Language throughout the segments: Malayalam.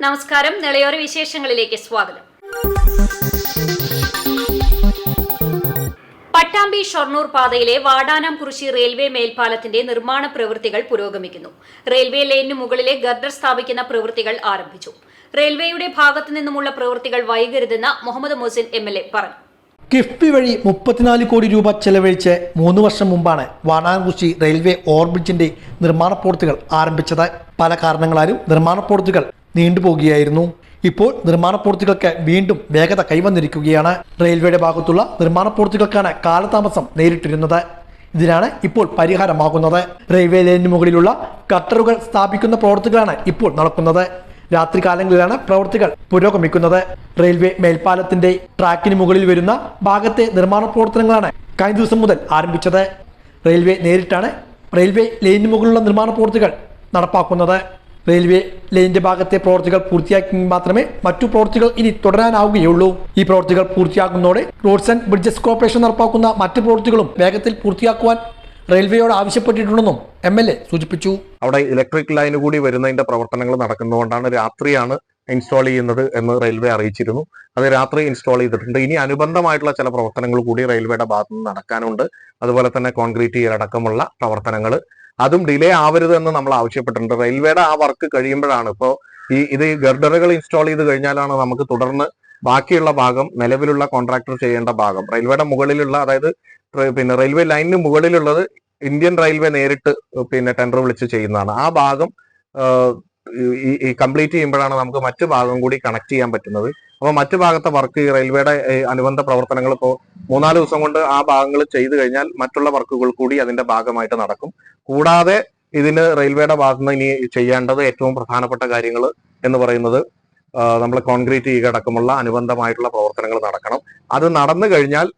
നമസ്കാരം. നിളയോര വിശേഷങ്ങളിലേക്ക് സ്വാഗതം. പട്ടാമ്പി ഷൊർണൂർ പാതയിലെ വാടാനാംകുറിശി റെയിൽവേ മേൽപ്പാലത്തിന്റെ നിർമ്മാണ പ്രവൃത്തികൾ പുരോഗമിക്കുന്നു. റെയിൽവേ ലൈനിന് മുകളിലെ ഗർഡർ സ്ഥാപിക്കുന്ന പ്രവൃത്തികൾ ആരംഭിച്ചു. റെയിൽവേയുടെ ഭാഗത്തു നിന്നുമുള്ള പ്രവൃത്തികൾ വൈകരുതെന്ന് മുഹമ്മദ് മുഹസിൻ MLA പറഞ്ഞു. കിഫ്ബി വഴി 34 കോടി രൂപ ചെലവഴിച്ച് 3 വർഷം മുമ്പാണ് വാടാനാംകുറിശി റെയിൽവേ ഓവർബ്രിഡ്ജിന്റെ നിർമ്മാണ പ്രവൃത്തികൾ ആരംഭിച്ചത്. പല കാരണങ്ങളാലും നിർമ്മാണ പ്രവൃത്തികൾ നീണ്ടുപോകുകയായിരുന്നു. ഇപ്പോൾ നിർമ്മാണ പ്രവൃത്തികൾക്ക് വീണ്ടും വേഗത കൈവന്നിരിക്കുകയാണ്. റെയിൽവേയുടെ ഭാഗത്തുള്ള നിർമ്മാണ പ്രവൃത്തികൾക്കാണ് കാലതാമസം നേരിട്ടിരുന്നത്. ഇതിനാണ് ഇപ്പോൾ പരിഹാരമാകുന്നത്. റെയിൽവേ ലൈനിന് മുകളിലുള്ള ഗട്ടറുകൾ സ്ഥാപിക്കുന്ന പ്രവൃത്തികളാണ് ഇപ്പോൾ നടക്കുന്നത്. രാത്രികാലങ്ങളിലാണ് പ്രവൃത്തികൾ പുരോഗമിക്കുന്നത്. റെയിൽവേ മേൽപ്പാലത്തിന്റെ ട്രാക്കിന് മുകളിൽ വരുന്ന ഭാഗത്തെ നിർമ്മാണ പ്രവർത്തനങ്ങളാണ് കഴിഞ്ഞ ദിവസം മുതൽ ആരംഭിച്ചത്. റെയിൽവേ നേരിട്ടാണ് റെയിൽവേ ലൈനിന് മുകളിലുള്ള നിർമ്മാണ പ്രവൃത്തികൾ നടപ്പാക്കുന്നത്. റെയിൽവേ ലൈനിന്റെ ഭാഗത്തെ പ്രവൃത്തികൾ പൂർത്തിയാക്കിയെങ്കിൽ മാത്രമേ മറ്റു പ്രവൃത്തികൾ ഇനി തുടരാനാവുകയുള്ളൂ. ഈ പ്രവൃത്തികൾ പൂർത്തിയാക്കുന്നതോടെ റോഡ്സ് ആൻഡ് ബ്രിഡ്ജസ് കോർപ്പറേഷൻ നടപ്പാക്കുന്ന മറ്റു പ്രവൃത്തികളും വേഗത്തിൽ പൂർത്തിയാക്കുവാൻ റെയിൽവേയോട് ആവശ്യപ്പെട്ടിട്ടുണ്ടെന്നും MLA സൂചിപ്പിച്ചു. അവിടെ ഇലക്ട്രിക് ലൈൻ കൂടി വരുന്നതിന്റെ പ്രവർത്തനങ്ങൾ നടക്കുന്നതുകൊണ്ടാണ് രാത്രിയാണ് ഇൻസ്റ്റാൾ ചെയ്യുന്നത് എന്ന് റെയിൽവേ അറിയിച്ചിരുന്നു. അത് രാത്രി ഇൻസ്റ്റാൾ ചെയ്തിട്ടുണ്ട്. ഇനി അനുബന്ധമായിട്ടുള്ള ചില പ്രവർത്തനങ്ങൾ കൂടി റെയിൽവേയുടെ ഭാഗത്ത് നിന്ന് നടക്കാനുണ്ട്. അതുപോലെ തന്നെ കോൺക്രീറ്റ് ചെയ്യലടക്കമുള്ള പ്രവർത്തനങ്ങൾ അതും ഡിലേ ആവരുത് എന്ന് നമ്മൾ ആവശ്യപ്പെട്ടിട്ടുണ്ട്. റെയിൽവേയുടെ ആ വർക്ക് കഴിയുമ്പോഴാണ് ഇപ്പോൾ ഇത് ഗർഡറുകൾ ഇൻസ്റ്റാൾ ചെയ്ത് കഴിഞ്ഞാലാണ് നമുക്ക് തുടർന്ന് ബാക്കിയുള്ള ഭാഗം നിലവിലുള്ള കോൺട്രാക്ടർ ചെയ്യേണ്ട ഭാഗം റെയിൽവേയുടെ മുകളിലുള്ള, അതായത് റെയിൽവേ ലൈനിന് മുകളിലുള്ളത് ഇന്ത്യൻ റെയിൽവേ നേരിട്ട് ടെൻഡർ വിളിച്ച് ചെയ്യുന്നതാണ്. ആ ഭാഗം ഈ കംപ്ലീറ്റ് ചെയ്യുമ്പോഴാണ് നമുക്ക് മറ്റു ഭാഗം കൂടി കണക്ട് ചെയ്യാൻ പറ്റുന്നത്. അപ്പൊ മറ്റു ഭാഗത്തെ വർക്ക് ഈ റെയിൽവേയുടെ അനുബന്ധ പ്രവർത്തനങ്ങൾ ഇപ്പോൾ 3-4 ദിവസം കൊണ്ട് ആ ഭാഗങ്ങൾ ചെയ്തു കഴിഞ്ഞാൽ മറ്റുള്ള വർക്കുകൾ കൂടി അതിന്റെ ഭാഗമായിട്ട് നടക്കും. കൂടാതെ ഇതിന് റെയിൽവേയുടെ ഭാഗത്തുനിന്ന് ഇനി ചെയ്യേണ്ടത് ഏറ്റവും പ്രധാനപ്പെട്ട കാര്യങ്ങൾ എന്ന് പറയുന്നത് നമ്മൾ കോൺക്രീറ്റ് ചെയ്യുക അടക്കമുള്ള അനുബന്ധമായിട്ടുള്ള പ്രവർത്തനങ്ങൾ നടക്കണം. അത് നടന്നു കഴിഞ്ഞാൽ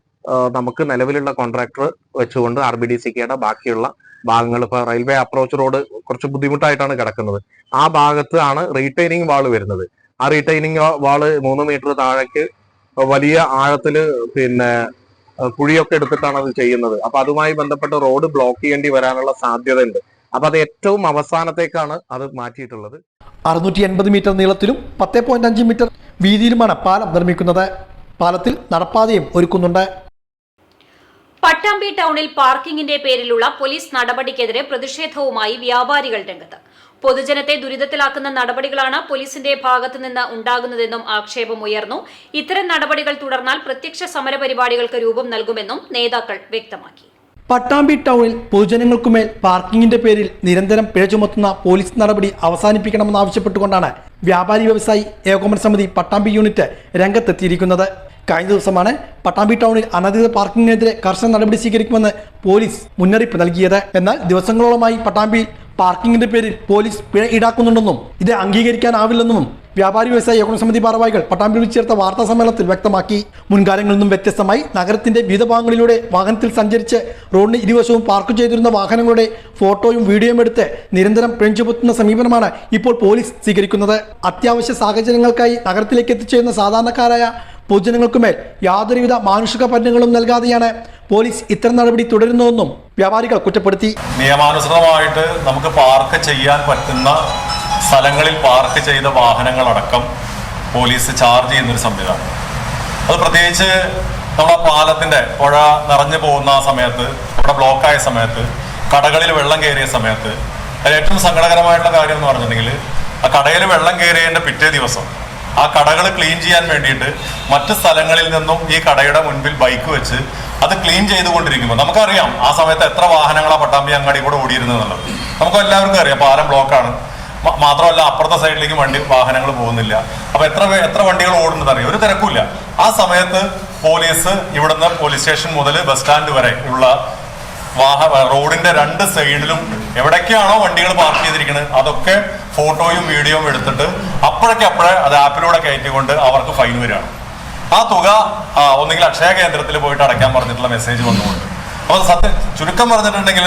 നമുക്ക് നിലവിലുള്ള കോൺട്രാക്ടർ വെച്ചുകൊണ്ട് RBDCKയുടെ ബാക്കിയുള്ള ഭാഗങ്ങൾ, ഇപ്പൊ റെയിൽവേ അപ്രോച്ച് റോഡ് കുറച്ച് ബുദ്ധിമുട്ടായിട്ടാണ് കിടക്കുന്നത്. ആ ഭാഗത്ത് ആണ് റീറ്റൈനിങ് വാള് വരുന്നത്. ആ റീറ്റൈനിങ് വാള് 3 മീറ്റർ താഴേക്ക് വലിയ ആഴത്തില് കുഴിയൊക്കെ എടുത്തിട്ടാണ് അത് ചെയ്യുന്നത്. അപ്പൊ അതുമായി ബന്ധപ്പെട്ട് റോഡ് ബ്ലോക്ക് ചെയ്യേണ്ടി വരാനുള്ള സാധ്യത ഉണ്ട്. അപ്പൊ അത് ഏറ്റവും അവസാനത്തേക്കാണ് അത് മാറ്റിയിട്ടുള്ളത്. 680 മീറ്റർ നീളത്തിലും 10.5 മീറ്റർ വീതിയിലുമാണ് പാലം നിർമ്മിക്കുന്നത്. പാലത്തിൽ നടപ്പാതയും ഒരുക്കുന്നുണ്ട്. പട്ടാമ്പി ടൗണിൽ പാർക്കിംഗിന്റെ പേരിലുള്ള പോലീസ് നടപടിക്കെതിരെ പ്രതിഷേധവുമായി വ്യാപാരികൾ രംഗത്ത്. പൊതുജനത്തെ ദുരിതത്തിലാക്കുന്ന നടപടികളാണ് പോലീസിന്റെ ഭാഗത്തു നിന്ന് ഉണ്ടാകുന്നതെന്നും ആക്ഷേപമുയർന്നു. ഇത്തരം നടപടികൾ തുടർന്നാൽ പ്രത്യക്ഷ സമരപരിപാടികൾക്ക് രൂപം നൽകുമെന്നും നേതാക്കൾ വ്യക്തമാക്കി. പട്ടാമ്പി ടൗണിൽ പൊതുജനങ്ങൾക്കുമേൽ പാർക്കിംഗിന്റെ പേരിൽ നിരന്തരം പിഴ ചുമത്തുന്ന പോലീസ് നടപടി അവസാനിപ്പിക്കണമെന്നാവശ്യപ്പെട്ടുകൊണ്ടാണ് വ്യാപാരി വ്യവസായി ഏകോപന സമിതി പട്ടാമ്പി യൂണിറ്റ് രംഗത്തെത്തിയിരിക്കുന്നത്. കഴിഞ്ഞ ദിവസമാണ് പട്ടാമ്പി ടൗണിൽ അനധികൃത പാർക്കിങ്ങിനെതിരെ കർശന നടപടി സ്വീകരിക്കുമെന്ന് പോലീസ് മുന്നറിയിപ്പ് നൽകിയത്. എന്നാൽ ദിവസങ്ങളോളമായി പട്ടാമ്പിയിൽ പാർക്കിങ്ങിന്റെ പേരിൽ പോലീസ് പിഴ ഈടാക്കുന്നുണ്ടെന്നും ഇത് അംഗീകരിക്കാനാവില്ലെന്നും വ്യാപാരി വ്യവസായ ഏകോപന സമിതി ഭാരവാഹികൾ പട്ടാമ്പിയിൽ വിളിച്ചു ചേർത്ത വാർത്താ സമ്മേളനത്തിൽ വ്യക്തമാക്കി. മുൻകാലങ്ങളിൽ നിന്നും വ്യത്യസ്തമായി നഗരത്തിന്റെ വിവിധ ഭാഗങ്ങളിലൂടെ വാഹനത്തിൽ സഞ്ചരിച്ച് റോഡിന് ഇരുവശവും പാർക്ക് ചെയ്തിരുന്ന വാഹനങ്ങളുടെ ഫോട്ടോയും വീഡിയോയും എടുത്ത് നിരന്തരം പിഴ ചുമത്തുന്ന സമീപനമാണ് ഇപ്പോൾ പോലീസ് സ്വീകരിക്കുന്നത്. അത്യാവശ്യ സാഹചര്യങ്ങൾക്കായി നഗരത്തിലേക്ക് എത്തിച്ചേരുന്ന സാധാരണക്കാരായ പൊതുജനങ്ങൾക്കുമേൽ യാതൊരുവിധ മാനുഷിക പരിഗണനകളും നൽകാതെയാണ് പോലീസ് ഇത്തരം നടപടി തുടരുന്നതെന്നും വ്യാപാരികൾ കുറ്റപ്പെടുത്തി. നിയമാനുസൃതമായിട്ട് നമുക്ക് പാർക്ക് ചെയ്യാൻ പറ്റുന്ന സ്ഥലങ്ങളിൽ പാർക്ക് ചെയ്ത വാഹനങ്ങളടക്കം പോലീസ് ചാർജ് ചെയ്യുന്നൊരു സംവിധാനം. അത് പ്രത്യേകിച്ച് നമ്മുടെ പാലത്തിന്റെ പുഴ നിറഞ്ഞു പോകുന്ന സമയത്ത്, പുഴ ബ്ലോക്കായ സമയത്ത്, കടകളിൽ വെള്ളം കയറിയ സമയത്ത്, അതിൽ ഏറ്റവും സങ്കടകരമായിട്ടുള്ള കാര്യം എന്ന് പറഞ്ഞിട്ടുണ്ടെങ്കിൽ ആ കടയിൽ വെള്ളം കയറിയതിന്റെ പിറ്റേ ദിവസം ആ കടകൾ ക്ലീൻ ചെയ്യാൻ വേണ്ടിയിട്ട് മറ്റു സ്ഥലങ്ങളിൽ നിന്നും ഈ കടയുടെ മുൻപിൽ ബൈക്ക് വെച്ച് അത് ക്ലീൻ ചെയ്തുകൊണ്ടിരിക്കുമ്പോൾ നമുക്കറിയാം ആ സമയത്ത് എത്ര വാഹനങ്ങളാണ് പട്ടാമ്പി അങ്ങാടി കൂടെ ഓടിയിരുന്നുള്ളത്. നമുക്ക് എല്ലാവർക്കും അറിയാം പാലം ബ്ലോക്കാണ്. മാത്രമല്ല അപ്പുറത്തെ സൈഡിലേക്ക് വാഹനങ്ങൾ പോകുന്നില്ല. അപ്പൊ എത്ര വണ്ടികൾ ഓടുന്നത് അറിയാം, ഒരു തിരക്കില്ല. ആ സമയത്ത് പോലീസ് ഇവിടുന്ന് പോലീസ് സ്റ്റേഷൻ മുതൽ ബസ് സ്റ്റാൻഡ് വരെ ഉള്ള റോഡിന്റെ 2 സൈഡിലും എവിടേക്കാണോ വണ്ടികൾ പാർക്ക് ചെയ്തിരിക്കുന്നത് അതൊക്കെ ഫോട്ടോയും വീഡിയോയും എടുത്തിട്ട് അപ്പോഴേക്കപ്പോഴേ അത് ആപ്പിലൂടെ കയറ്റിക്കൊണ്ട് അവർക്ക് ഫൈൻ വരികയാണ്. ആ തുക ഒന്നുകിൽ അക്ഷയ കേന്ദ്രത്തിൽ പോയിട്ട് അടയ്ക്കാൻ പറഞ്ഞിട്ടുള്ള മെസ്സേജ് വന്നുകൊണ്ട്. അപ്പൊ ചുരുക്കം പറഞ്ഞിട്ടുണ്ടെങ്കിൽ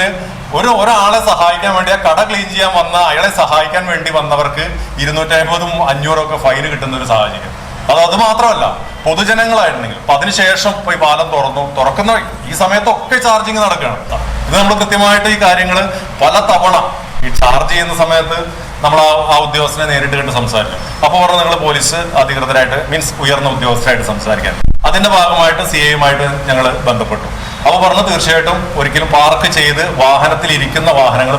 ഒരാളെ സഹായിക്കാൻ വേണ്ടി ആ കട ക്ലീൻ ചെയ്യാൻ വന്ന അയാളെ സഹായിക്കാൻ വേണ്ടി വന്നവർക്ക് 250-ഉം 500-ഉം ഒക്കെ ഫൈന് കിട്ടുന്ന ഒരു സാഹചര്യം. അത് മാത്രമല്ല, പൊതുജനങ്ങളായിട്ടുണ്ടെങ്കിൽ അപ്പൊ അതിനുശേഷം പോയി പാലം തുറക്കുന്ന ഈ സമയത്തൊക്കെ ചാർജിങ് നടക്കുകയാണ്. ഇത് നമ്മൾ കൃത്യമായിട്ട് ഈ കാര്യങ്ങൾ പല തവണ ഈ ചാർജ് ചെയ്യുന്ന സമയത്ത് നമ്മൾ ആ ഉദ്യോഗസ്ഥനെ നേരിട്ട് കണ്ട് സംസാരിച്ചു. അപ്പോൾ പറഞ്ഞു നിങ്ങൾ പോലീസ് അധികൃതരായിട്ട് മീൻസ് ഉയർന്ന ഉദ്യോഗസ്ഥരായിട്ട് സംസാരിക്കാൻ. അതിന്റെ ഭാഗമായിട്ട് CIയുമായിട്ട് ഞങ്ങൾ ബന്ധപ്പെട്ടു. അപ്പോൾ പറഞ്ഞു തീർച്ചയായിട്ടും ഒരിക്കലും പാർക്ക് ചെയ്ത് വാഹനത്തിൽ ഇരിക്കുന്ന വാഹനങ്ങൾ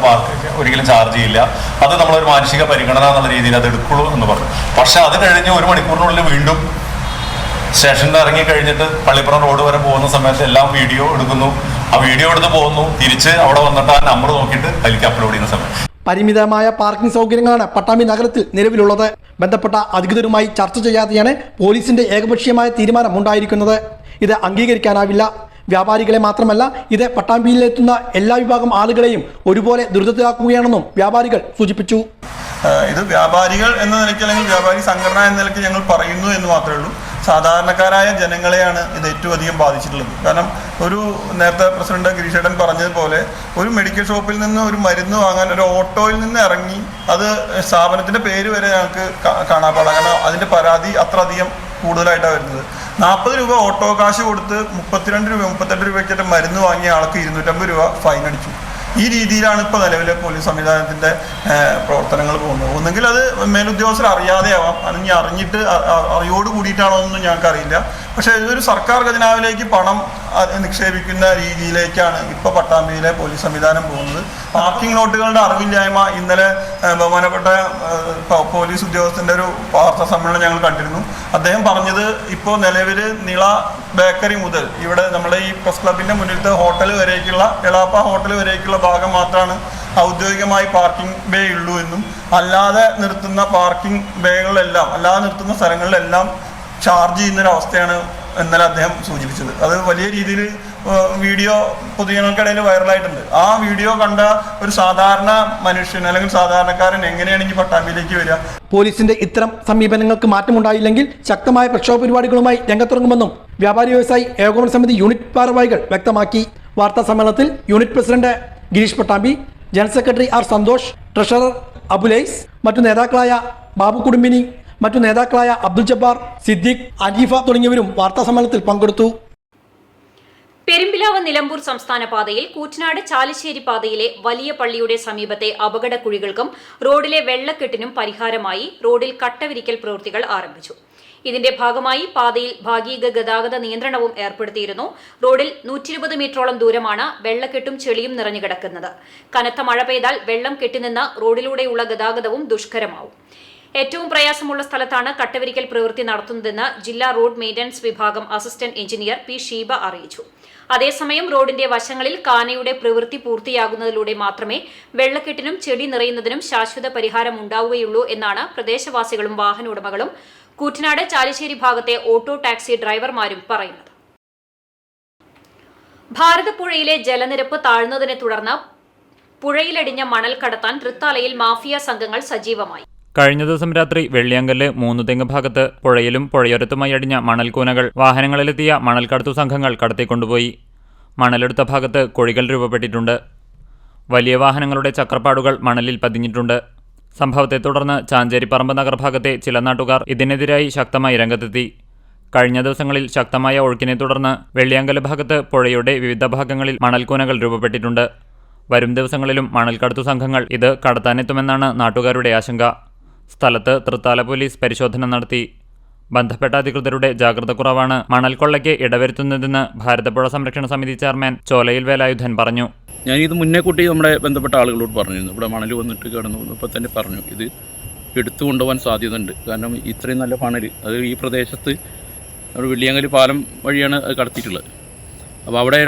ഒരിക്കലും ചാർജ് ചെയ്യില്ല, അത് നമ്മളൊരു മാനുഷിക പരിഗണന എന്നുള്ള രീതിയിൽ അത് എടുക്കുള്ളൂ എന്ന് പറഞ്ഞു. പക്ഷെ അത് കഴിഞ്ഞ് 1 മണിക്കൂറിനുള്ളിൽ വീണ്ടും സ്റ്റേഷനിൽ ഇറങ്ങി കഴിഞ്ഞിട്ട് പള്ളിപ്പുറം റോഡ് വരെ പോകുന്ന സമയത്ത് എല്ലാം വീഡിയോ എടുക്കുന്നു. ആ വീഡിയോ എടുത്ത് പോകുന്നു, തിരിച്ച് അവിടെ വന്നിട്ട് ആ നമ്പർ നോക്കിയിട്ട് അതിലേക്ക് അപ്ലോഡ് ചെയ്യുന്ന സമയം. പരിമിതമായ പാർക്കിംഗ് സൗകര്യങ്ങളാണ് പട്ടാമ്പി നഗരത്തിൽ നിലവിലുള്ളത്. ബന്ധപ്പെട്ട അധികൃതരുമായി ചർച്ച ചെയ്യാതെയാണ് പോലീസിന്റെ ഏകപക്ഷീയമായ തീരുമാനം ഉണ്ടായിരിക്കുന്നത്. ഇത് അംഗീകരിക്കാനാവില്ല. വ്യാപാരികളെ മാത്രമല്ല, ഇത് പട്ടാമ്പിയിലെത്തുന്ന എല്ലാ വിഭാഗം ആളുകളെയും ഒരുപോലെ ദുരിതത്തിലാക്കുകയാണെന്നും വ്യാപാരികൾ സൂചിപ്പിച്ചു. ഇത് വ്യാപാരികൾ എന്ന നിലയ്ക്ക് അല്ലെങ്കിൽ വ്യാപാരി സംഘടന എന്ന നിലയ്ക്ക് ഞങ്ങൾ പറയുന്നു എന്ന് മാത്രമേ ഉള്ളൂ. സാധാരണക്കാരായ ജനങ്ങളെയാണ് ഇത് ഏറ്റവും അധികം ബാധിച്ചിട്ടുള്ളത്. കാരണം നേരത്തെ പ്രസിഡന്റ് ഗിരീഷേട്ടൻ പറഞ്ഞതുപോലെ ഒരു മെഡിക്കൽ ഷോപ്പിൽ നിന്ന് ഒരു മരുന്ന് വാങ്ങാൻ ഒരു ഓട്ടോയിൽ നിന്ന് ഇറങ്ങി, അത് സ്ഥാപനത്തിന്റെ പേര് വരെ ഞങ്ങൾക്ക് കാണാൻ പാടില്ല. കാരണം അതിന്റെ പരാതി അത്ര അധികം കൂടുതലായിട്ടാണ് വരുന്നത്. 40 രൂപ ഓട്ടോ കാശ് കൊടുത്ത് 32 രൂപയ്ക്ക് മരുന്ന് വാങ്ങിയ ആൾക്ക് 250 രൂപ ഫൈൻ അടിച്ചു. ഈ രീതിയിലാണ് ഇപ്പോൾ നിലവിലെ പോലീസ് സംവിധാനത്തിന്റെ പ്രവർത്തനങ്ങൾ പോകുന്നത്. ഒന്നുകിൽ അത് മേലുദ്യോഗസ്ഥർ അറിയാതെയാവാം, അല്ലെങ്കിൽ അറിഞ്ഞിട്ട് അറിയോട് കൂടിയിട്ടാണോ എന്നൊന്നും ഞങ്ങൾക്കറിയില്ല. പക്ഷേ ഇതൊരു സർക്കാർ ഖജനാവിലേക്ക് പണം നിക്ഷേപിക്കുന്ന രീതിയിലേക്കാണ് ഇപ്പോൾ പട്ടാമ്പിയിലെ പോലീസ് സംവിധാനം പോകുന്നത്. പാർക്കിംഗ് നോട്ടുകളുടെ അറിവില്ലായ്മ ഇന്നലെ ബഹുമാനപ്പെട്ട പോലീസ് ഉദ്യോഗസ്ഥന്റെ ഒരു വാർത്താ സമ്മേളനം ഞങ്ങൾ കണ്ടിരുന്നു. അദ്ദേഹം പറഞ്ഞത് ഇപ്പോൾ നിലവിൽ നിള ബേക്കറി മുതൽ ഇവിടെ നമ്മുടെ ഈ പ്രസ് ക്ലബിന്റെ മുന്നിലത്തെ ഹോട്ടൽ വരേക്കുള്ള എളാപ്പ ഹോട്ടൽ വരേക്കുള്ള ഭാഗം മാത്രമാണ് ഔദ്യോഗികമായി പാർക്കിംഗ് ബേ ഉള്ളൂ എന്നും, അല്ലാതെ നിർത്തുന്ന പാർക്കിംഗ് ബേകളിലെല്ലാം അല്ലാതെ നിർത്തുന്ന സ്ഥലങ്ങളിലെല്ലാം ചാർജ് ചെയ്യുന്നൊരവസ്ഥയാണ് ഇന്നലെ അദ്ദേഹം സൂചിപ്പിച്ചത്. അത് വലിയ രീതിയിൽ വീഡിയോ പൊതുജനങ്ങൾക്കിടയിൽ വൈറലായിട്ടുണ്ട്. ആ വീഡിയോ കണ്ട ഒരു സാധാരണ മനുഷ്യൻ അല്ലെങ്കിൽ സാധാരണക്കാരൻ എങ്ങനെയാണ് ഈ പട്ടാമ്പിയിലേക്ക് വരിക? പോലീസിന്റെ ഇത്തരം സമീപനങ്ങൾക്ക് മാറ്റമുണ്ടായില്ലെങ്കിൽ ശക്തമായ പ്രക്ഷോഭ പരിപാടികളുമായി രംഗത്തിറങ്ങുമെന്നും വ്യാപാരി വ്യവസായി ഏകോപന സമിതി യൂണിറ്റ് ഭാരവാഹികൾ വ്യക്തമാക്കി. വാർത്താ സമ്മേളനത്തിൽ unit president Girish Pattambi, general secretary R Santhosh, treasurer Abulais, മറ്റു നേതാക്കളായ ബാബു കുടുംബിനി, മറ്റു നേതാക്കളായ അബ്ദുൽ ജബ്ബാർ, സിദ്ദീഖ്, അനീഫ തുടങ്ങിയവരും വാർത്താ സമ്മേളനത്തിൽ പങ്കെടുത്തു. പെരുമ്പിലാവ് നിലമ്പൂർ സംസ്ഥാന പാതയിൽ കൂറ്റനാട് ചാലിശ്ശേരി പാതയിലെ വലിയ പള്ളിയുടെ സമീപത്തെ അപകടക്കുഴികൾക്കും റോഡിലെ വെള്ളക്കെട്ടിനും പരിഹാരമായി റോഡിൽ കട്ടവിരിക്കൽ പ്രവൃത്തികൾ ആരംഭിച്ചു. ഇതിന്റെ ഭാഗമായി പാതയിൽ ഭാഗിക ഗതാഗത നിയന്ത്രണവും ഏർപ്പെടുത്തിയിരുന്നു. റോഡിൽ 120 മീറ്ററോളം ദൂരമാണ് വെള്ളക്കെട്ടും ചെളിയും നിറഞ്ഞുകിടക്കുന്നത്. കനത്ത മഴ പെയ്താൽ വെള്ളം കെട്ടിനിന്ന് റോഡിലൂടെയുള്ള ഗതാഗതവും ദുഷ്കരമാവും. ഏറ്റവും പ്രയാസമുള്ള സ്ഥലത്താണ് കട്ടവിരിക്കൽ പ്രവൃത്തി നടത്തുന്നതെന്ന് ജില്ലാ റോഡ് മെയിന്റനൻസ് വിഭാഗം അസിസ്റ്റന്റ് എഞ്ചിനീയർ പി ഷീബ അറിയിച്ചു. അതേസമയം റോഡിന്റെ വശങ്ങളിൽ കാനയുടെ പ്രവൃത്തി പൂർത്തിയാകുന്നതിലൂടെ മാത്രമേ വെള്ളക്കെട്ടിനും ചെടി നിറയുന്നതിനും ശാശ്വത പരിഹാരം ഉണ്ടാവുകയുള്ളൂ എന്നാണ് പ്രദേശവാസികളും വാഹന ഉടമകളും കൂറ്റനാട് ചാലിശ്ശേരി ഭാഗത്തെ ഓട്ടോ ടാക്സി ഡ്രൈവർമാരും പറയുന്നത്. ഭാരതപ്പുഴയിലെ ജലനിരപ്പ് താഴ്ന്നതിനെ തുടർന്ന് പുഴയിലടിഞ്ഞ മണൽ കടത്താൻ തൃത്താലയിൽ മാഫിയ സംഘങ്ങൾ സജീവമായി. കഴിഞ്ഞ ദിവസം രാത്രി വെള്ളിയാങ്കല്ല് മൂന്നുതെങ്ങ് ഭാഗത്ത് പുഴയിലും പുഴയോരത്തുമായി അടിഞ്ഞ മണൽക്കൂനകൾ വാഹനങ്ങളിലെത്തിയ മണൽക്കടത്തു സംഘങ്ങൾ കടത്തിക്കൊണ്ടുപോയി. മണലെടുത്ത ഭാഗത്ത് കുഴികൾ രൂപപ്പെട്ടിട്ടുണ്ട്. വലിയ വാഹനങ്ങളുടെ ചക്രപ്പാടുകൾ മണലിൽ പതിഞ്ഞിട്ടുണ്ട്. സംഭവത്തെ തുടർന്ന് ചാഞ്ചേരിപ്പറമ്പ് നഗർഭാഗത്തെ ചില നാട്ടുകാർ ഇതിനെതിരായി ശക്തമായി രംഗത്തെത്തി. കഴിഞ്ഞ ദിവസങ്ങളിൽ ശക്തമായ ഒഴുക്കിനെ തുടർന്ന് വെള്ളിയാങ്കല്ല് ഭാഗത്ത് പുഴയുടെ വിവിധ ഭാഗങ്ങളിൽ മണൽക്കൂനകൾ രൂപപ്പെട്ടിട്ടുണ്ട്. വരും ദിവസങ്ങളിലും മണൽക്കടത്തു സംഘങ്ങൾ ഇത് കടത്താനെത്തുമെന്നാണ് നാട്ടുകാരുടെ ആശങ്ക. സ്ഥലത്ത് തൃത്താല പോലീസ് പരിശോധന നടത്തി. ബന്ധപ്പെട്ട അധികൃതരുടെ ജാഗ്രത കുറവാണ് മണൽക്കൊള്ളയ്ക്ക് ഇടവരുത്തുന്നതെന്ന് ഭാരതപ്പുഴ സംരക്ഷണ സമിതി ചെയർമാൻ ചോലയിൽ വേലായുധൻ പറഞ്ഞു. ഞാനിത് മുന്നേ കൂട്ടി നമ്മുടെ ബന്ധപ്പെട്ട ആളുകളോട് പറഞ്ഞിരുന്നു. ഇവിടെ മണൽ വന്നിട്ട് കിടന്നു ഇപ്പോൾ തന്നെ പറഞ്ഞു ഇത് എടുത്തു കൊണ്ടുപോകാൻ സാധ്യതയുണ്ട്. കാരണം ഇത്രയും നല്ല മണൽ അത് ഈ പ്രദേശത്ത് വെള്ളിയാങ്കല്ല് പാലം വഴിയാണ് അത് കടത്തിയിട്ടുള്ളത്. അപ്പോൾ അവിടെ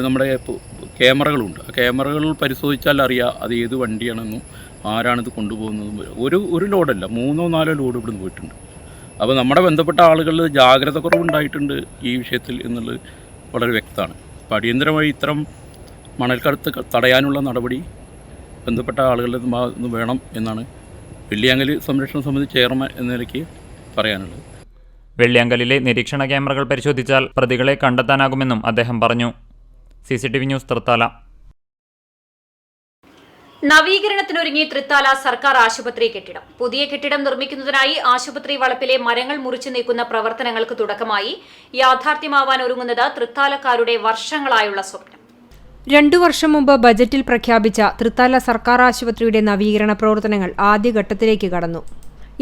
നമ്മുടെ ക്യാമറകളുണ്ട്. ആ ക്യാമറകൾ പരിശോധിച്ചാൽ അറിയാം അത് ഏത് വണ്ടിയാണെന്നും ആരാണിത് കൊണ്ടുപോകുന്നതും. ഒരു ലോഡല്ല 3-4 ലോഡ് ഇവിടുന്ന് പോയിട്ടുണ്ട്. അപ്പോൾ നമ്മുടെ ബന്ധപ്പെട്ട ആളുകളിൽ ജാഗ്രത കുറവുണ്ടായിട്ടുണ്ട് ഈ വിഷയത്തിൽ എന്നുള്ളത് വളരെ വ്യക്തമാണ്. അപ്പോൾ അടിയന്തരമായി ഇത്തരം മണൽക്കടത്ത് തടയാനുള്ള നടപടി ബന്ധപ്പെട്ട ആളുകളുടെ ഭാഗത്ത് വേണം എന്നാണ് വെള്ളിയാങ്കല്ല് സംരക്ഷണ സമിതി ചെയർമാൻ എന്ന നിലയ്ക്ക് പറയാനുള്ളത്. വെള്ളിയാങ്കല്ലിലെ നിരീക്ഷണ ക്യാമറകൾ പരിശോധിച്ചാൽ പ്രതികളെ കണ്ടെത്താനാകുമെന്നും അദ്ദേഹം പറഞ്ഞു. CCTV news Thrithala. നവീകരണത്തിനൊരുങ്ങി തൃത്താല സർക്കാർ ആശുപത്രി കെട്ടിടം. പുതിയ കെട്ടിടം നിർമ്മിക്കുന്നതിനായി ആശുപത്രി വളപ്പിലെ മരങ്ങൾ മുറിച്ചു നീക്കുന്ന പ്രവർത്തനങ്ങൾക്ക് തുടക്കമായി. യാഥാർത്ഥ്യമാവാൻ ഒരുങ്ങുന്നത് തൃത്താലക്കാരുടെ വർഷങ്ങളായുള്ള സ്വപ്നം. 2 വർഷം മുമ്പ് ബജറ്റിൽ പ്രഖ്യാപിച്ച തൃത്താല സർക്കാർ ആശുപത്രിയുടെ നവീകരണ പ്രവർത്തനങ്ങൾ ആദ്യഘട്ടത്തിലേക്ക് കടന്നു.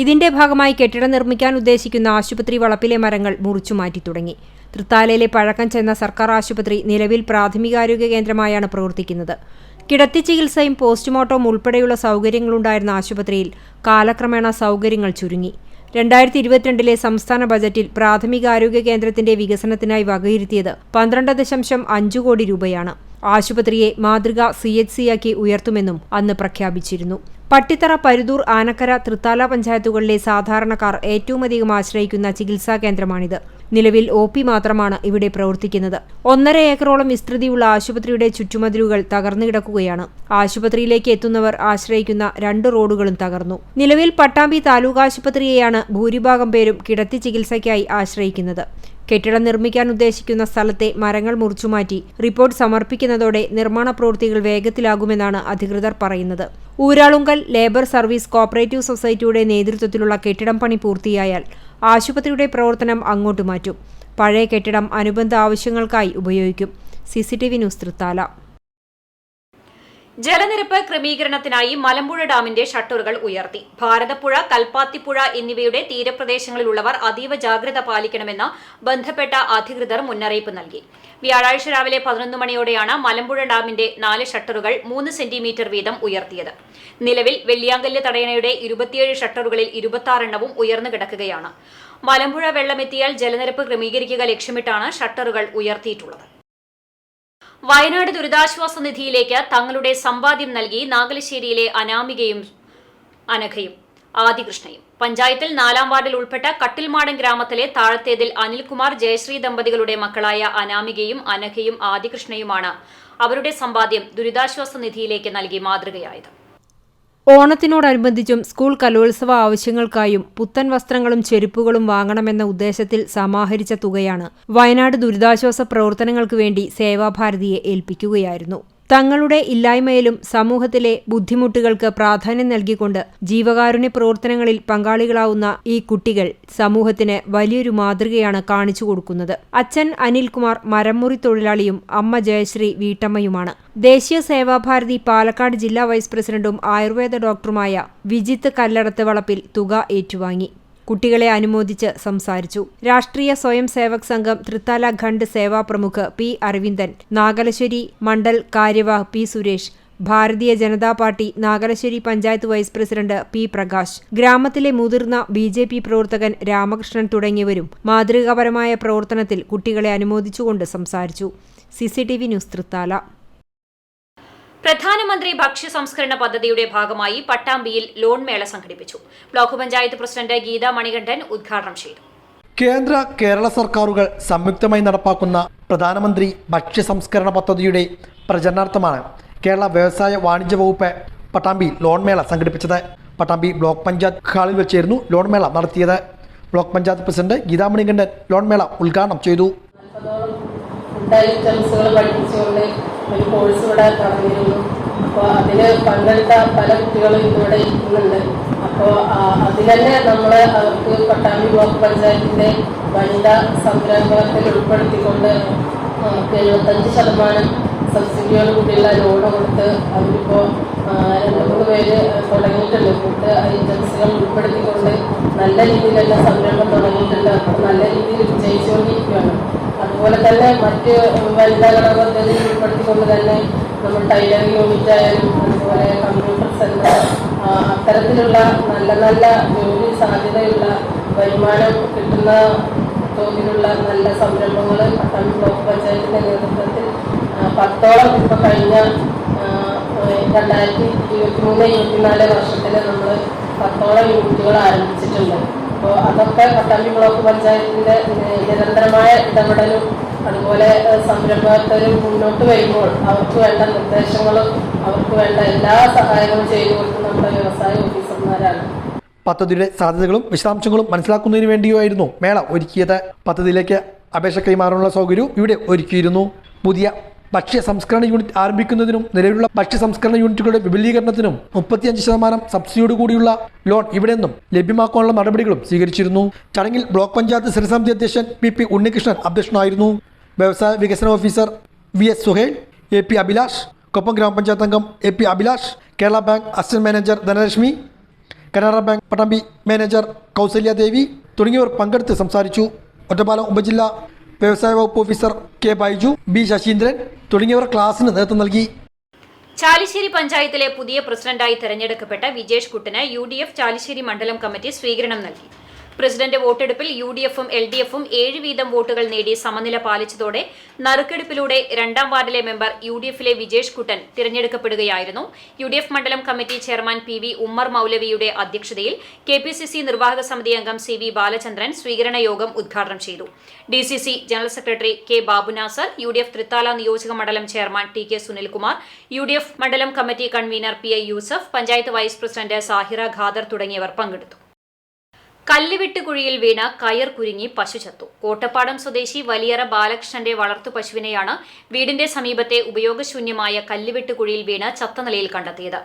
ഇതിന്റെ ഭാഗമായി കെട്ടിടം നിർമ്മിക്കാൻ ഉദ്ദേശിക്കുന്ന ആശുപത്രി വളപ്പിലെ മരങ്ങൾ മുറിച്ചുമാറ്റി തുടങ്ങി. തൃത്താലയിലെ പഴക്കം ചെന്ന സർക്കാർ ആശുപത്രി നിലവിൽ പ്രാഥമികാരോഗ്യ കേന്ദ്രമായാണ് പ്രവർത്തിക്കുന്നത്. കിടത്തി ചികിത്സയും പോസ്റ്റ്മോർട്ടവും ഉൾപ്പെടെയുള്ള സൗകര്യങ്ങളുണ്ടായിരുന്ന ആശുപത്രിയിൽ കാലക്രമേണ സൗകര്യങ്ങൾ ചുരുങ്ങി. 2022 സംസ്ഥാന ബജറ്റിൽ പ്രാഥമികാരോഗ്യ കേന്ദ്രത്തിന്റെ വികസനത്തിനായി വകയിരുത്തിയത് 12.5 കോടി രൂപയാണ്. ആശുപത്രിയെ മാതൃകാ CHC-യാക്കി ഉയർത്തുമെന്നും അന്ന് പ്രഖ്യാപിച്ചിരുന്നു. പട്ടിത്തറ, പരുതൂർ, ആനക്കര, തൃത്താല പഞ്ചായത്തുകളിലെ സാധാരണക്കാർ ഏറ്റവുമധികം ആശ്രയിക്കുന്ന ചികിത്സാ കേന്ദ്രമാണിത്. നിലവിൽ OP മാത്രമാണ് ഇവിടെ പ്രവർത്തിക്കുന്നത്. 1.5 ഏക്കറോളം വിസ്തൃതിയുള്ള ആശുപത്രിയുടെ ചുറ്റുമതിലുകൾ തകർന്നു കിടക്കുകയാണ്. ആശുപത്രിയിലേക്ക് എത്തുന്നവർ ആശ്രയിക്കുന്ന 2 റോഡുകളും തകർന്നു. നിലവിൽ പട്ടാമ്പി താലൂക്ക് ആശുപത്രിയെയാണ് ഭൂരിഭാഗം പേരും കിടത്തി ചികിത്സയ്ക്കായി ആശ്രയിക്കുന്നത്. കെട്ടിടം നിർമ്മിക്കാൻ ഉദ്ദേശിക്കുന്ന സ്ഥലത്തെ മരങ്ങൾ മുറിച്ചുമാറ്റി റിപ്പോർട്ട് സമർപ്പിക്കുന്നതോടെ നിർമ്മാണ പ്രവൃത്തികൾ വേഗത്തിലാകുമെന്നാണ് അധികൃതർ പറയുന്നത്. ഊരാളുങ്കൽ ലേബർ സർവീസ് കോഓപ്പറേറ്റീവ് സൊസൈറ്റിയുടെ നേതൃത്വത്തിലുള്ള കെട്ടിടം പണി പൂർത്തിയായാൽ ആശുപത്രിയുടെ പ്രവർത്തനം അങ്ങോട്ട് മാറ്റും. പഴയ കെട്ടിടം അനുബന്ധ ആവശ്യങ്ങൾക്കായി ഉപയോഗിക്കും. CCTV news, Thrithala. ജലനിരപ്പ് ക്രമീകരണത്തിനായി മലമ്പുഴ ഡാമിന്റെ ഷട്ടറുകൾ ഉയർത്തി. ഭാരതപ്പുഴ, കൽപ്പാത്തിപ്പുഴ എന്നിവയുടെ തീരപ്രദേശങ്ങളിലുള്ളവർ അതീവ ജാഗ്രത പാലിക്കണമെന്ന് ബന്ധപ്പെട്ട അധികൃതർ മുന്നറിയിപ്പ് നൽകി. വ്യാഴാഴ്ച രാവിലെ 11 മണിയോടെയാണ് മലമ്പുഴ ഡാമിന്റെ 4 ഷട്ടറുകൾ 3 സെന്റിമീറ്റർ വീതം ഉയർത്തിയത്. നിലവിൽ വെള്ളിയാങ്കല്ല് തടയണയുടെ 27 ഷട്ടറുകളിൽ 26 എണ്ണവും ഉയർന്നു കിടക്കുകയാണ്. മലമ്പുഴ വെള്ളമെത്തിയാൽ ജലനിരപ്പ് ക്രമീകരിക്കുക ലക്ഷ്യമിട്ടാണ് ഷട്ടറുകൾ ഉയർത്തിയിട്ടുള്ളത്. വയനാട് ദുരിതാശ്വാസ നിധിയിലേക്ക് തങ്ങളുടെ സമ്പാദ്യം നൽകി നാഗലശ്ശേരിയിലെ അനാമികയും അനഘയും ആദികൃഷ്ണയും. പഞ്ചായത്തിൽ 4-ാം വാർഡിൽ ഉൾപ്പെട്ട കട്ടിൽമാടൻ ഗ്രാമത്തിലെ താഴത്തേതിൽ അനിൽകുമാർ, ജയശ്രീ ദമ്പതികളുടെ മക്കളായ അനാമികയും അനഘയും ആദികൃഷ്ണയുമാണ് അവരുടെ സമ്പാദ്യം ദുരിതാശ്വാസ നിധിയിലേക്ക് നൽകി മാതൃകയായത്. ഓണത്തിനോടനുബന്ധിച്ചും സ്കൂൾ കലോത്സവ ആവശ്യങ്ങൾക്കായും പുത്തൻ വസ്ത്രങ്ങളും ചെരുപ്പുകളും വാങ്ങണമെന്ന ഉദ്ദേശത്തിൽ സമാഹരിച്ച തുകയാണ് വയനാട് ദുരിതാശ്വാസ പ്രവർത്തനങ്ങൾക്ക് വേണ്ടി സേവാഭാരതിയെ ഏൽപ്പിക്കുകയായിരുന്നു. തങ്ങളുടെ ഇല്ലായ്മയിലും സമൂഹത്തിലെ ബുദ്ധിമുട്ടുകൾക്ക് പ്രാധാന്യം നൽകിക്കൊണ്ട് ജീവകാരുണ്യ പ്രവർത്തനങ്ങളിൽ പങ്കാളികളാവുന്ന ഈ കുട്ടികൾ സമൂഹത്തിന് വലിയൊരു മാതൃകയാണ് കാണിച്ചു കൊടുക്കുന്നത്. അച്ഛൻ അനിൽകുമാർ മരംമുറി തൊഴിലാളിയും അമ്മ ജയശ്രീ വീട്ടമ്മയുമാണ്. ദേശീയ സേവാഭാരതി പാലക്കാട് ജില്ലാ വൈസ് പ്രസിഡന്റും ആയുർവേദ ഡോക്ടറുമായ വിജിത്ത് കല്ലടത്ത് വളപ്പിൽ തുക ഏറ്റുവാങ്ങി. കുട്ടികളെ അനുമോദിച്ച് സംസാരിച്ചു. രാഷ്ട്രീയ സ്വയം സേവക് സംഘം തൃത്താല ഖണ്ഡ് സേവാ പ്രമുഖ് P. അരവിന്ദൻ, നാഗലശ്ശേരി മണ്ഡൽ കാര്യവാഹ് P. Suresh, Bharatiya Janata party Nagalassery panchayat vice president P. Prakash, ഗ്രാമത്തിലെ മുതിർന്ന BJP പ്രവർത്തകൻ രാമകൃഷ്ണൻ തുടങ്ങിയവരും മാതൃകാപരമായ പ്രവർത്തനത്തിൽ കുട്ടികളെ അനുമോദിച്ചുകൊണ്ട് സംസാരിച്ചു. CCTV news, Thrithala. പ്രധാനമന്ത്രി ഭക്ഷ്യ സംസ്കരണ പദ്ധതിയുടെ ഭാഗമായി പട്ടാമ്പിയിൽ ലോൺ മേള സംഘടിപ്പിച്ചു. ബ്ലോക്ക് പഞ്ചായത്ത് പ്രസിഡന്റ് ഗീത മണികണ്ഠൻ ഉദ്ഘാടനം ചെയ്തു. കേന്ദ്ര, കേരള സർക്കാരുകൾ സംയുക്തമായി നടപ്പാക്കുന്ന പ്രധാനമന്ത്രി ഭക്ഷ്യ സംസ്കരണ പദ്ധതിയുടെ പ്രചരണാർത്ഥമാണ് കേരള വ്യവസായ വാണിജ്യ വകുപ്പ് പട്ടാമ്പിയിൽ ലോൺ മേള സംഘടിപ്പിച്ചത്. പട്ടാമ്പി ബ്ലോക്ക് പഞ്ചായത്ത് ഹാളിൽ വെച്ചായിരുന്നു ലോൺ മേള നടത്തിയത്. Block panchayat president Geetha Manikandan loan മേള ഉദ്ഘാടനം ചെയ്തു. ഐറ്റംസുകൾ പഠിപ്പിച്ചുകൊണ്ട് ഒരു കോഴ്സ് ഇവിടെ നടന്നിരുന്നു. അപ്പോൾ അതിൽ പങ്കെടുത്ത പല കുട്ടികളും ഇവിടെ ഇരിക്കുന്നുണ്ട്. അപ്പോൾ അതിൽ തന്നെ നമ്മൾ അവർക്ക് പട്ടാമ്പി ബ്ലോക്ക് പഞ്ചായത്തിൻ്റെ വനിതാ സംരംഭത്തിൽ ഉൾപ്പെടുത്തിക്കൊണ്ട് 75% സബ്സിഡിയോട് കൂടിയുള്ള ലോണ് കൊടുത്ത് അവരിപ്പോൾ 2-3 പേര് തുടങ്ങിയിട്ടുണ്ട്. ഫുഡ് ഐറ്റംസുകൾ ഉൾപ്പെടുത്തിക്കൊണ്ട് നല്ല രീതിയിൽ തന്നെ സംരംഭം തുടങ്ങിയിട്ടുണ്ട്. അപ്പോൾ നല്ല രീതിയിൽ വിജയിച്ചുകൊണ്ടിരിക്കുകയാണ്. അതുപോലെ തന്നെ മറ്റ് വനിതാ ഘടകത്തിൽ ഉൾപ്പെടുത്തിക്കൊണ്ട് തന്നെ നമ്മൾ ടൈലറിംഗ് യൂണിറ്റ് ആയാലും അതുപോലെ കമ്പ്യൂട്ടർ സെന്റർ അത്തരത്തിലുള്ള നല്ല നല്ല ജോലി സാധ്യതയുള്ള വരുമാനം കിട്ടുന്ന തോതിലുള്ള നല്ല സംരംഭങ്ങൾ പട്ടാമ്പി ബ്ലോക്ക് പഞ്ചായത്തിൻ്റെ നേതൃത്വത്തിൽ 10ഓളം ഇപ്പോൾ കഴിഞ്ഞ 2023-24 വർഷത്തിൽ നമ്മൾ 10ഓളം യൂണിറ്റുകൾ ആരംഭിച്ചിട്ടുണ്ട്. അപ്പോൾ അതൊക്കെ പട്ടാമ്പി ബ്ലോക്ക് പഞ്ചായത്തിൻ്റെ നിരന്തരമായ ഇടപെടലും അതുപോലെ സംരംഭകരും മുന്നോട്ട് വരുമ്പോൾ അവർക്ക് വേണ്ട നിർദ്ദേശങ്ങളും അവർക്ക് വേണ്ട എല്ലാ സഹായങ്ങളും ചെയ്തു കൊടുക്കുന്ന നമ്മുടെ വ്യവസായ ഓഫീസർമാരാണ്. പദ്ധതിയുടെ സാധ്യതകളും വിശദാംശങ്ങളും മനസ്സിലാക്കുന്നതിന് വേണ്ടിയായിരുന്നു മേള ഒരുക്കിയത്. പദ്ധതിയിലേക്ക് അപേക്ഷ കൈമാറാനുള്ള സൗകര്യവും ഇവിടെ ഒരുക്കിയിരുന്നു. പുതിയ ഭക്ഷ്യ സംസ്കരണ യൂണിറ്റ് ആരംഭിക്കുന്നതിനും നിലവിലുള്ള ഭക്ഷ്യ സംസ്കരണ യൂണിറ്റുകളുടെ വിപുലീകരണത്തിനും 35% സബ്സിഡിയോട് കൂടിയുള്ള ലോൺ ഇവിടെ നിന്നും ലഭ്യമാക്കാനുള്ള നടപടികളും സ്വീകരിച്ചിരുന്നു. ചടങ്ങിൽ ബ്ലോക്ക് പഞ്ചായത്ത് സ്ഥിരസമിതി അധ്യക്ഷൻ PP ഉണ്ണികൃഷ്ണൻ അധ്യക്ഷനായിരുന്നു. വ്യവസായ വികസന officer VS Suhail, AP Abhilash, Koppam ഗ്രാമപഞ്ചായത്ത് അംഗം AP Abhilash, Kerala bank assistant manager Dhanalakshmi, Canara bank Pattambi manager Kausalya Devi തുടങ്ങിയവർ പങ്കെടുത്ത് സംസാരിച്ചു. ഒറ്റപ്പാലം ഉപജില്ലാ വ്യവസായ വകുപ്പ് officer K Baiju, B Saseendran തുടങ്ങിയവർ ക്ലാസിന് നേതൃത്വം നൽകി. ചാലിശ്ശേരി പഞ്ചായത്തിലെ പുതിയ പ്രസിഡന്റായി തെരഞ്ഞെടുക്കപ്പെട്ട വിജേഷ് കുട്ടന് UDF ചാലിശ്ശേരി മണ്ഡലം കമ്മിറ്റി സ്വീകരണം നൽകി. പ്രസിഡന്റ് വോട്ടെടുപ്പിൽ UDFും LDFും 7 വീതം വോട്ടുകൾ നേടി സമനില പാലിച്ചതോടെ നറുക്കെടുപ്പിലൂടെ 2ാം വാർഡിലെ മെമ്പർ UDFിലെ വിജേഷ് കുട്ടൻ തിരഞ്ഞെടുക്കപ്പെടുകയായിരുന്നു. UDF മണ്ഡലം കമ്മിറ്റി ചെയർമാൻ PV ഉമ്മർ മൗലവിയുടെ അധ്യക്ഷതയിൽ KPCC നിർവാഹക സമിതി അംഗം CV ബാലചന്ദ്രൻ സ്വീകരണ യോഗം ഉദ്ഘാടനം ചെയ്തു. DCC general secretary K Babunasar, UDF Thrithala നിയോജക മണ്ഡലം ചെയർമാൻ TK സുനിൽകുമാർ, UDF മണ്ഡലം committee convener PI Yusuf, panchayat vice president Sahira Khader തുടങ്ങിയവർ പങ്കെടുത്തു. കല്ലുവെട്ട് കുഴിയിൽ വീണ് കയർ കുരുങ്ങി പശു ചത്തു. കോട്ടപ്പാടം സ്വദേശി വലിയറ ബാലകൃഷ്ണന്റെ വളർത്തു പശുവിനെയാണ് വീടിന്റെ സമീപത്തെ ഉപയോഗശൂന്യമായ കല്ലുവെട്ട് കുഴിയിൽ വീണ് ചത്ത നിലയിൽ കണ്ടെത്തിയത്.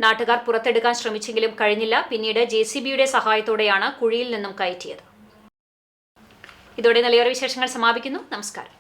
നാട്ടുകാർ പുറത്തെടുക്കാൻ ശ്രമിച്ചെങ്കിലും കഴിഞ്ഞില്ല. പിന്നീട് JCBയുടെ സഹായത്തോടെയാണ് കുഴിയിൽ നിന്നും കയറ്റിയത്. ഇതോടെ നിലയോര വിശേഷങ്ങൾ സമാപിക്കുന്നു. നമസ്കാരം.